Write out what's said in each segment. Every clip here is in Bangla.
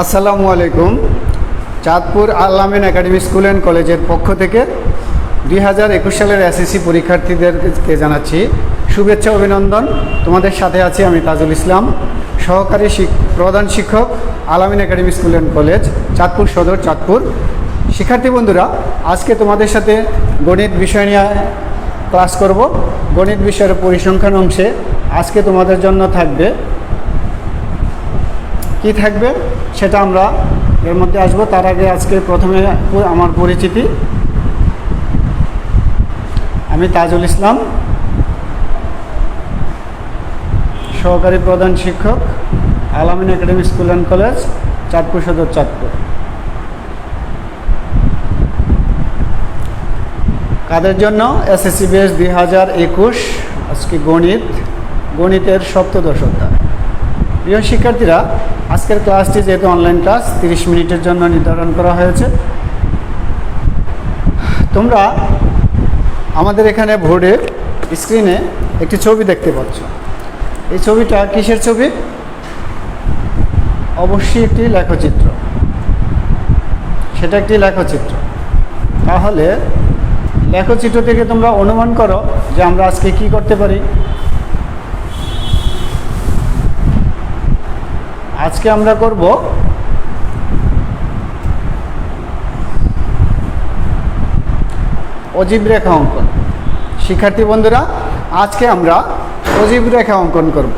আসসালামু আলাইকুম। চাঁদপুর আল আমিন একাডেমি স্কুল অ্যান্ড কলেজের পক্ষ থেকে 2021 সালের এসএসসি পরীক্ষার্থীদেরকে জানাচ্ছি শুভেচ্ছা অভিনন্দন। তোমাদের সাথে আছি আমি তাজুল ইসলাম, সহকারী প্রধান শিক্ষক Al Amin academy school and college, Chandpur Sadar, Chandpur. শিক্ষার্থী বন্ধুরা, আজকে তোমাদের সাথে গণিত বিষয় নিয়ে ক্লাস করব। গণিত বিষয়ের পরিসংখ্যান অংশে আজকে তোমাদের জন্য থাকবে কি থাকবে সেটা আমরা এর মধ্যে আসব। তার আগে আজকে প্রথমে আমার পরিচিতি। আমি তাজুল ইসলাম, সহকারী প্রধান শিক্ষক Al Amin academy school and college, Chandpur Sadar, Chandpur. কাদের জন্য? এসএসসি বেস 2021। আজকে গণিতের সপ্তদশ অধ্যায়। প্রিয় শিক্ষার্থীরা, আজকের ক্লাসটি যেহেতু অনলাইন ক্লাস, 30 মিনিটের জন্য নির্ধারণ করা হয়েছে। তোমরা আমাদের এখানে বোর্ডের স্ক্রিনে একটি ছবি দেখতে পাচ্ছ। এই ছবিটা কিসের ছবি? অবশ্যই একটি লেখচিত্র। সেটা একটি লেখচিত্র। তাহলে লেখচিত্র থেকে তোমরা অনুমান করো যে আমরা আজকে কি করতে পারি। আজকে আমরা করব অজীব রেখা অঙ্কন। শিক্ষার্থী বন্ধুরা, আজকে আমরা অজীব রেখা অঙ্কন করব।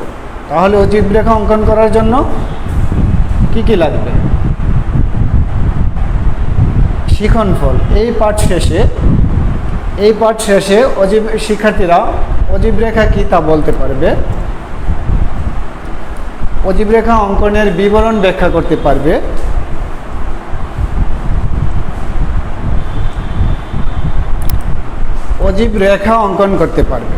তাহলে অজীব রেখা অঙ্কন করার জন্য কি কি লাগবে? শিখনফল। এই পাঠ শেষে শিক্ষার্থীরা অজীব রেখা কি তা বলতে পারবে, অজীব রেখা অঙ্কনের বিবরণ ব্যাখ্যা করতে পারবে, অজীব রেখা অঙ্কন করতে পারবে।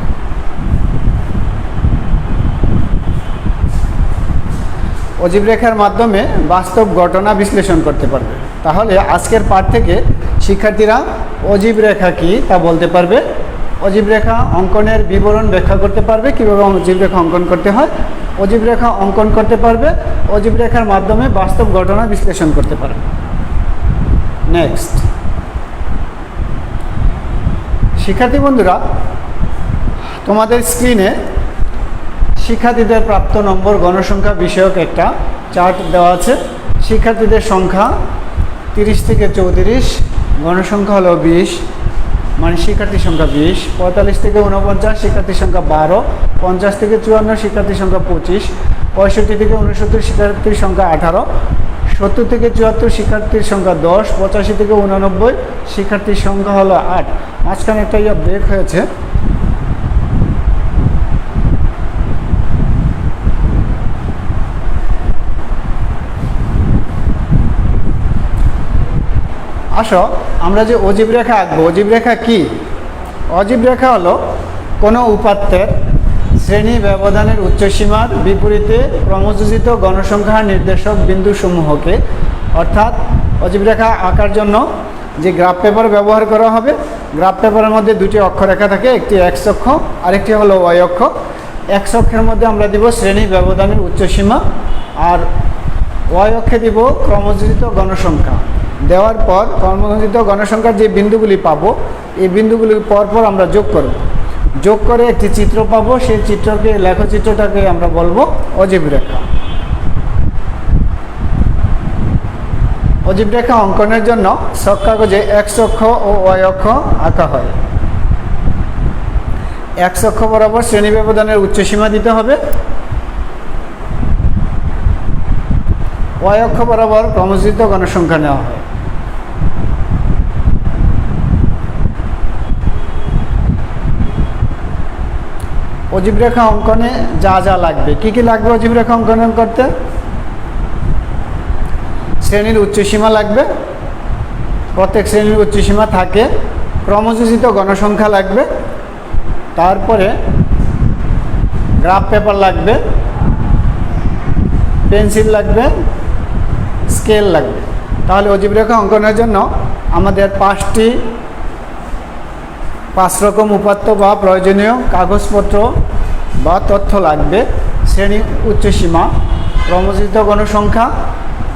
অজীব রেখার মাধ্যমে বাস্তব ঘটনা বিশ্লেষণ করতে পারবে। তাহলে আজকের পাঠ থেকে শিক্ষার্থীরা অজীব রেখা কি তা বলতে পারবে, অজীব রেখা অঙ্কনের বিবরণ ব্যাখ্যা করতে পারবে, কীভাবে অজীব রেখা অঙ্কন করতে হয়, অজীব রেখা অঙ্কন করতে পারবে, অজীব রেখার মাধ্যমে বাস্তব ঘটনা বিশ্লেষণ করতে পারবে। নেক্সট, শিক্ষার্থী বন্ধুরা, তোমাদের স্ক্রিনে শিক্ষার্থীদের প্রাপ্ত নম্বর গণসংখ্যা বিষয়ক একটা চার্ট দেওয়া আছে। শিক্ষার্থীদের সংখ্যা 30 থেকে 34, গণসংখ্যা হলো 20, মানে শিক্ষার্থীর সংখ্যা 20, 45 থেকে 49 শিক্ষার্থীর সংখ্যা 12, 50 থেকে 54 শিক্ষার্থীর সংখ্যা 25, 65 থেকে 69 শিক্ষার্থীর সংখ্যা 18, 70 থেকে 74 শিক্ষার্থীর সংখ্যা 10, 85 থেকে 89 শিক্ষার্থীর সংখ্যা হলো 8। মাঝখানে একটা ব্রেক হয়েছে। আসো আমরা যে অজীব রেখা আঁকবো। অজীব রেখা কি? অজীব রেখা হলো কোনো উপাত্তের শ্রেণী ব্যবধানের উচ্চসীমার বিপরীতে ক্রমযোজিত গণসংখ্যা নির্দেশক বিন্দুসমূহকে, অর্থাৎ অজীব রেখা আঁকার জন্য যে গ্রাফ পেপার ব্যবহার করা হবে, গ্রাফ পেপারের মধ্যে দুটি অক্ষরেখা থাকে, একটি এক্স অক্ষ আরেকটি হলো ওয়াই অক্ষ। এক্স অক্ষের মধ্যে আমরা দিব শ্রেণী ব্যবধানের উচ্চসীমা, আর ওয়াই অক্ষে দিব ক্রমযোজিত গণসংখ্যা। দেওয়ার পর ক্রমযোজিত গণসংখ্যার যে বিন্দুগুলি পাবো, এই বিন্দুগুলি পরপর আমরা যোগ করে একটি চিত্র পাবো। সেই লেখচিত্রটাকে আমরা বলবো অজীব রেখা। অজীব রেখা অঙ্কনের জন্য ছক কাগজে এক্স অক্ষ ও ওয়াই অক্ষ আঁকা হয়। এক্স অক্ষ বরাবর শ্রেণী ব্যবধানের উচ্চসীমা দিতে হবে, ওয়াই অক্ষ বরাবর ক্রমযোজিত গণসংখ্যা নেওয়া হয়। অজীব রেখা অঙ্কনে যা যা লাগবে, কি কি লাগবে অজীব রেখা অঙ্কন করতে? শ্রেণীর উচ্চসীমা লাগবে, প্রত্যেক শ্রেণীর উচ্চসীমা থাকে, ক্রমযোজিত গণসংখ্যা লাগবে, তারপরে গ্রাফ পেপার লাগবে, পেন্সিল লাগবে, স্কেল লাগবে। তাহলে অজীব রেখা অঙ্কনের জন্য আমাদের 5 রকম উপাত্ত বা প্রয়োজনীয় কাগজপত্র বা তথ্য লাগবে। শ্রেণী উচ্চসীমা, ক্রমযোজিত গণসংখ্যা,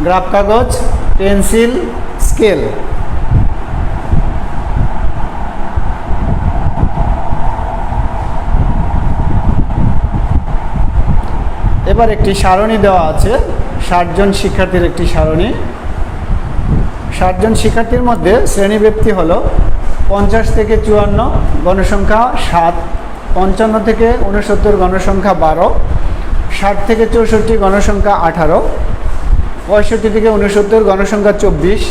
গ্রাফ কাগজ, পেন্সিল, স্কেল। এবার একটি সারণী দেওয়া আছে, 60 জন শিক্ষার্থীর একটি সারণী। 60 জন শিক্ষার্থীর মধ্যে শ্রেণীব্যাপ্তি হলো 50 থেকে 54, গণসংখ্যা 7, 55 থেকে 69 গণসংখ্যা 12, 60 থেকে 64 গণসংখ্যা 18, 65 থেকে 69 গণসংখ্যা 24,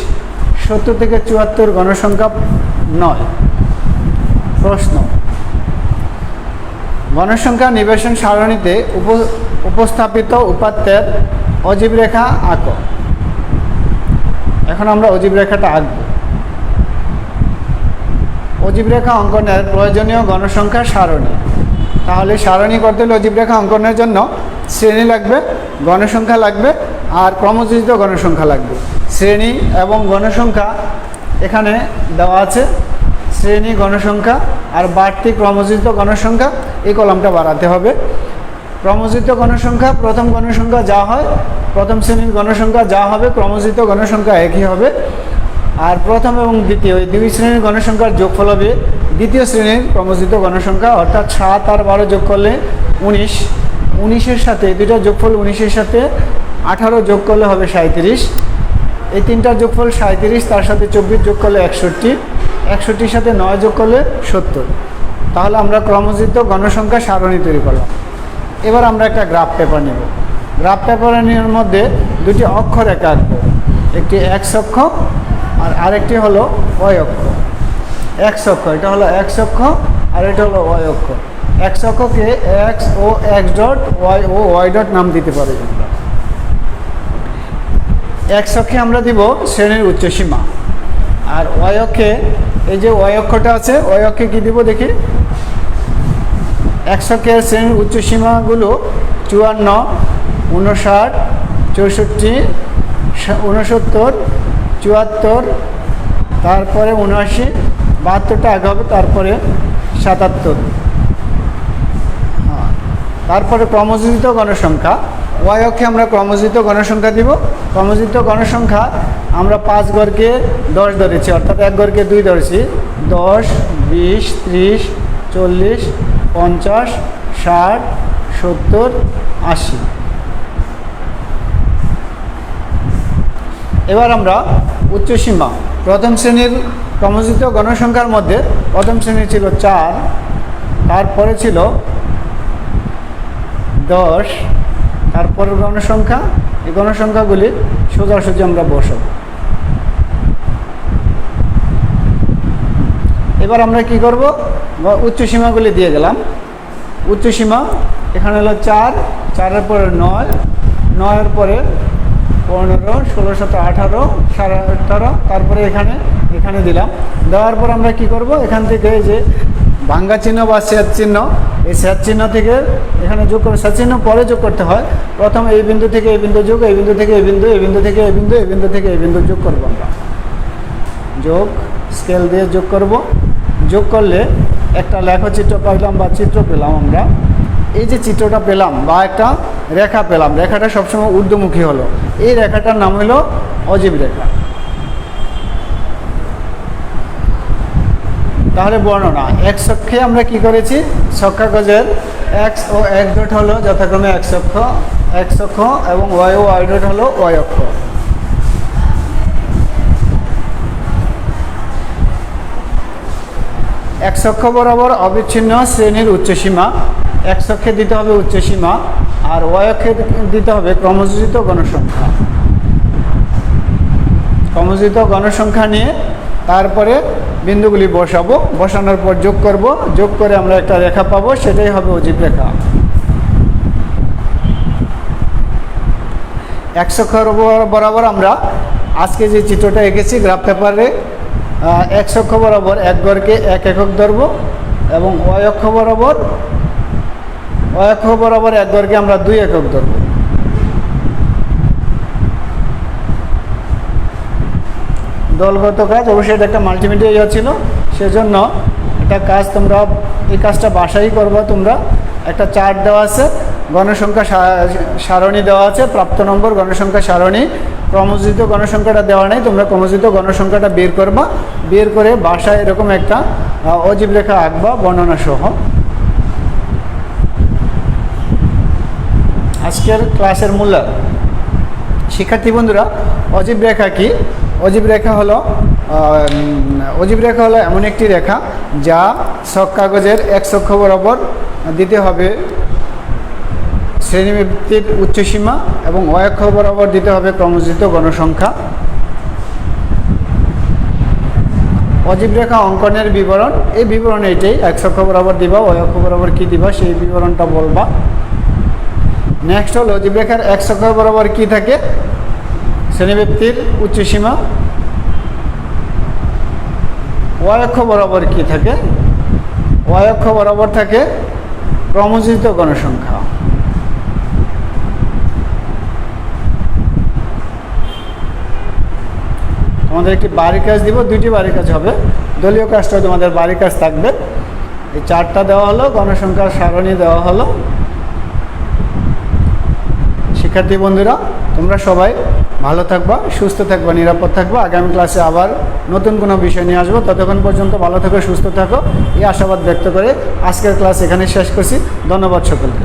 70 থেকে 74 গণসংখ্যা 9। প্রশ্ন: গণসংখ্যা নিবেশন সারণীতে উপস্থাপিত উপাত্তের অজীব রেখা আঁকো। এখন আমরা অজীব রেখাটা আঁকব। অজীব রেখা অঙ্কনের প্রয়োজনীয় গণসংখ্যা সারণী। তাহলে সারণী করতে হলে অজীব রেখা অঙ্কনের জন্য শ্রেণী লাগবে, গণসংখ্যা লাগবে, আর ক্রমযোজিত গণসংখ্যা লাগবে। শ্রেণী এবং গণসংখ্যা এখানে দেওয়া আছে, শ্রেণী, গণসংখ্যা আর বাড়তি ক্রমযোজিত গণসংখ্যা, এই কলামটা বাড়াতে হবে। ক্রমযোজিত গণসংখ্যা, প্রথম গণসংখ্যা যা হয়, প্রথম শ্রেণীর গণসংখ্যা যা হবে, ক্রমযোজিত গণসংখ্যা একই হবে। আর প্রথম এবং দ্বিতীয়, এই দুই শ্রেণীর গণসংখ্যার যোগফল হবে দ্বিতীয় শ্রেণীর ক্রমযোজিত গণসংখ্যা, অর্থাৎ 7 আর 12 যোগ করলে 19, 19-এর সাথে এই দুইটা যোগফল 19-এর সাথে 18 যোগ করলে হবে 37, এই তিনটার যোগফল 37, তার সাথে 24 যোগ করলে 61, 61-এর সাথে 9 যোগ করলে 70। তাহলে আমরা ক্রমযোজিত গণসংখ্যা সারণী তৈরি করলাম। এবার আমরা একটা গ্রাফ পেপার নেব। গ্রাফ পেপারের মধ্যে দুটি অক্ষরেখা আঁকবো, একটি এক্স অক্ষ আর আরেকটি হলো ওয়াই অক্ষ। এক্স অক্ষ, এটা হলো এক্স অক্ষ আর এটা হলো ওয়াই অক্ষ। এক্স অক্ষকে এক্স ও এক্স ডট, ওয়াই ও ওয়াই ডট নাম দিতে পারি আমরা। এক্স অক্ষে আমরা দিব শ্রেণীর উচ্চসীমা, আর ওয়াই অক্ষে এই যে ওয়াই অক্ষটা আছে, ওয়াই অক্ষে কী দিব দেখি। এক্স অক্ষের শ্রেণীর উচ্চসীমাগুলো 54, 59, 64, 69, 74, তারপরে 79, 72টা আগে হবে, তারপরে 77। তারপরে ক্রমযোজিত গণসংখ্যা, ওয়াই অক্ষে আমরা ক্রমযোজিত গণসংখ্যা দিব। ক্রমযোজিত গণসংখ্যা আমরা 5 গড়কে 10 ধরেছি, অর্থাৎ 1 গড়কে 2 ধরেছি। 10, 20, 30, 40, 50, 60, 70, 80। এবার আমরা উচ্চসীমা, প্রথম শ্রেণীর ক্রমযোজিত গণসংখ্যার মধ্যে প্রথম শ্রেণী ছিল 4, তারপরে ছিল 10, তারপরের গণসংখ্যা, এই গণসংখ্যাগুলি সোজাসুজি আমরা বসাবো। এবার আমরা কি করব, উচ্চসীমাগুলি দিয়ে গেলাম। উচ্চসীমা এখানে হলো 4, 4-এর পরে 9, 9-এর পরে 15, 16, 17, 18, 18, তারপরে এখানে দিলাম। দেওয়ার পর আমরা কি করব, এখান থেকে এই যে ভাঙ্গা চিহ্ন বা ছেদ চিহ্ন, এই ছেদ চিহ্ন থেকে এখানে যোগ করে, ছেদ চিহ্ন পরে যোগ করতে হয়। প্রথম এই বিন্দু থেকে এই বিন্দু যোগ, এই বিন্দু থেকে এই বিন্দু, এই বিন্দু থেকে এই বিন্দু, এই বিন্দু থেকে এই বিন্দু যোগ করবো আমরা। যোগ, স্কেল দিয়ে যোগ করব। যোগ করলে একটা লেখচিত্র পাইলাম বা চিত্র পেলাম আমরা। এই যে চিত্রটা পেলাম বা একটা রেখা পেলাম, রেখাটা সবসময় ঊর্ধ্বমুখী হলো, এই রেখাটার নাম হলো অজীব রেখা। তাহলে বর্ণনা, এক্স অক্ষে আমরা কি করেছি, ছক্কাগজের এক্স ও এক্স ডট হলো যথাক্রমে এক্স অক্ষ এবং ওয়াই ও ওয়াই ডট হলো ওয়াই অক্ষ। এক্স অক্ষ বরাবর অবিচ্ছিন্ন শ্রেণীর উচ্চসীমা, এক্স অক্ষে দিতে হবে উচ্চসীমা আর ওয়াই অক্ষে দিতে হবে ক্রমযোজিত গণসংখ্যা। ক্রমযোজিত গণসংখ্যা নিয়ে তারপরে বিন্দুগুলি বসাবো, বসানোর পর যোগ করব, যোগ করে আমরা একটা রেখা পাবো, সেটাই হবে অজীব রেখা। এক্স অক্ষ বরাবর আমরা আজকে যে চিত্রটা এঁকেছি গ্রাফ পেপারে, এক্স অক্ষ বরাবর 1 গড়কে 1 একক ধরব এবং ওয়াই অক্ষ বরাবর 1 গড়কে আমরা 2 একক ধরব। দলগত কাজ, অবশ্যই এটা একটা মাল্টিমিডিয়া ছিল, সেজন্য একটা কাজ তোমরা এই কাজটা বাসায় করবা। তোমরা একটা চার্ট দেওয়া আছে, গণসংখ্যা সারণী দেওয়া আছে, প্রাপ্ত নম্বর গণসংখ্যা সারণী, ক্রমযোজিত গণসংখ্যাটা দেওয়া নেই, তোমরা ক্রমযোজিত গণসংখ্যাটা বের করবা, বের করে বাসায় এরকম একটা অজীব রেখা আঁকবা বর্ণনা সহ। আজকের ক্লাসের মূল্যায়ন। শিক্ষার্থী বন্ধুরা, অজীব রেখা কি? অজীব রেখা হলো এমন একটি রেখা যা ছক কাগজের এক অক্ষ বরাবর দিতে হবে শ্রেণীবৃত্তির উচ্চসীমা এবং অ অক্ষ বরাবর দিতে হবে ক্রমযোজিত গণসংখ্যা। অজীব রেখা অঙ্কনের বিবরণ, এই বিবরণ এইটাই, এক অক্ষ বরাবর দিবা, অ অক্ষ বরাবর কী দিবা সেই বিবরণটা বলবা। নেক্সট হলো অজীব রেখার এক অক্ষ বরাবর কী থাকে? শ্রেণীবৃত্তির উচ্চসীমা। অ অক্ষ বরাবর কী থাকে? অ অক্ষ বরাবর থাকে ক্রমযোজিত গণসংখ্যা। তোমাদের একটি বাড়ির কাজ দিব, দুইটি বাড়ির কাজ হবে। দলীয় কাজটা তোমাদের বাড়ির কাজ থাকবে। এই চারটা দেওয়া হলো, গণসংখ্যার সারণী দেওয়া হলো। শিক্ষার্থী বন্ধুরা, তোমরা সবাই ভালো থাকবা, সুস্থ থাকবা, নিরাপদ থাকবা। আগামী ক্লাসে আবার নতুন কোনো বিষয় নিয়ে আসবো। ততক্ষণ পর্যন্ত ভালো থাকো, সুস্থ থাকো, এই আশাবাদ ব্যক্ত করে আজকের ক্লাস এখানে শেষ করছি। ধন্যবাদ সকলকে।